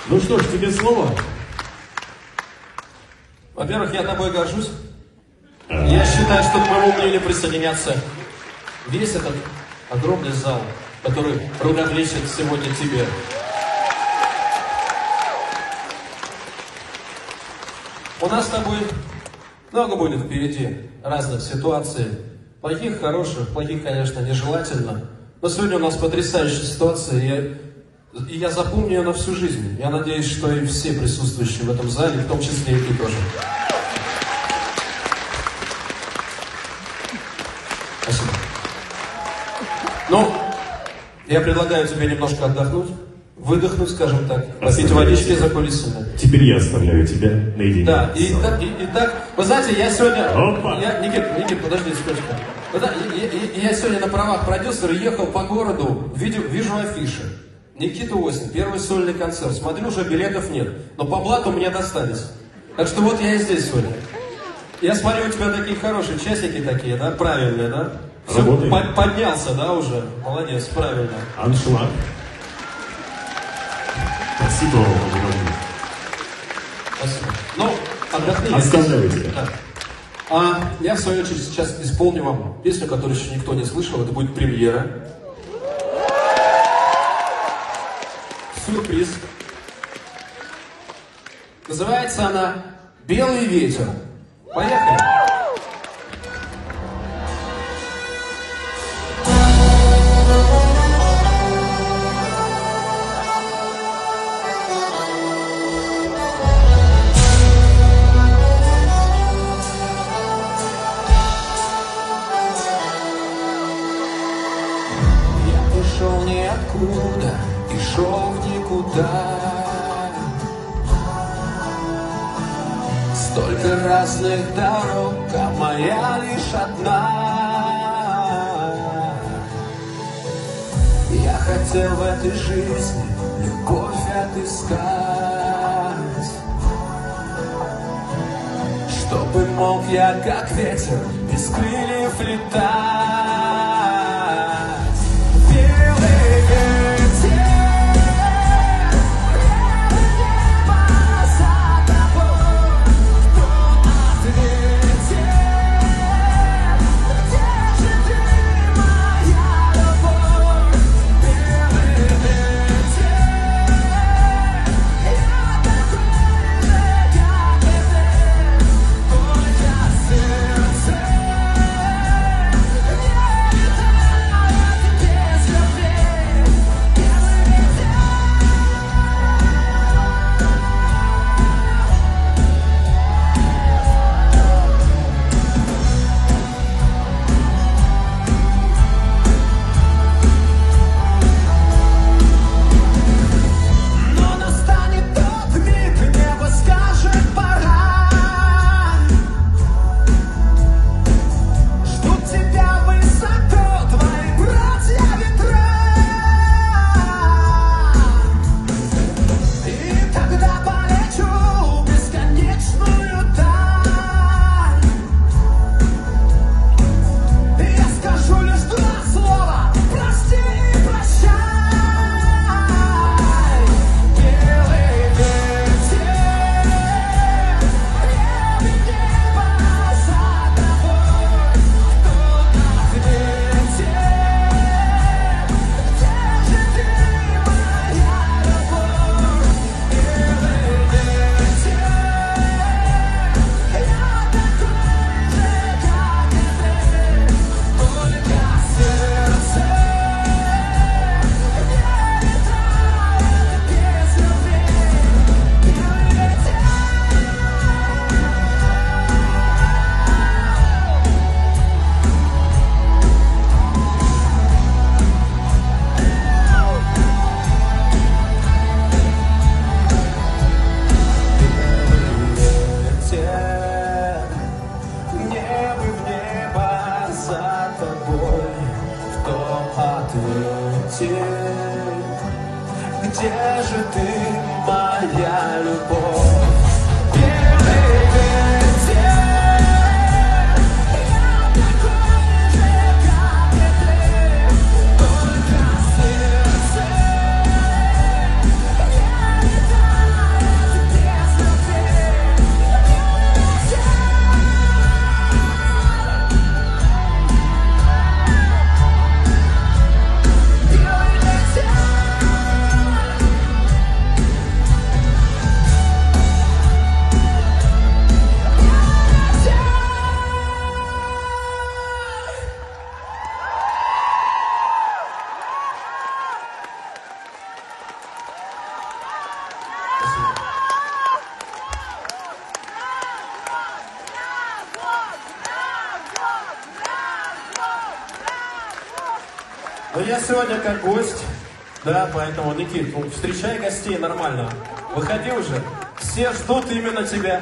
Ну что ж, тебе слово. Во-первых, я тобой горжусь. Я считаю, что к моему мнению присоединятся весь этот огромный зал, который принадлежит сегодня тебе. У нас с тобой много будет впереди разных ситуаций. Плохих, хороших, плохих, конечно, нежелательно. Но сегодня у нас потрясающая ситуация, и я запомню ее на всю жизнь. Я надеюсь, что и все присутствующие в этом зале, в том числе и ты тоже. Спасибо. Ну, я предлагаю тебе немножко отдохнуть, выдохнуть, скажем так, попить водички за кулисами. Теперь я оставляю тебя наедине. Да, и так, вы знаете, я сегодня... Опа. Никит, подожди секундочку. Я сегодня на правах продюсера ехал по городу, вижу афиши. Никита Осин, первый сольный концерт. Смотрю, уже билетов нет, но по блату мне достались. Так что вот я и здесь сегодня. Я смотрю, у тебя такие хорошие часики такие, да, правильные, да? Все, поднялся, да, уже? Молодец, правильно. Аншлаг. Спасибо вам огромное. Спасибо. Ну, отдохни. Оставляю тебя. Да. А я, в свою очередь, сейчас исполню вам песню, которую еще никто не слышал. Это будет премьера. Сюрприз. Называется она «Белый ветер». Поехали. Шел ниоткуда и шел в никуда. Столько разных дорог, а моя лишь одна. Я хотел в этой жизни любовь отыскать, чтобы мог я, как ветер, без крыльев летать. Где же ты, моя любовь? Но я сегодня как гость, да, поэтому, Никит, встречай гостей нормально. Выходи уже. Все ждут именно тебя.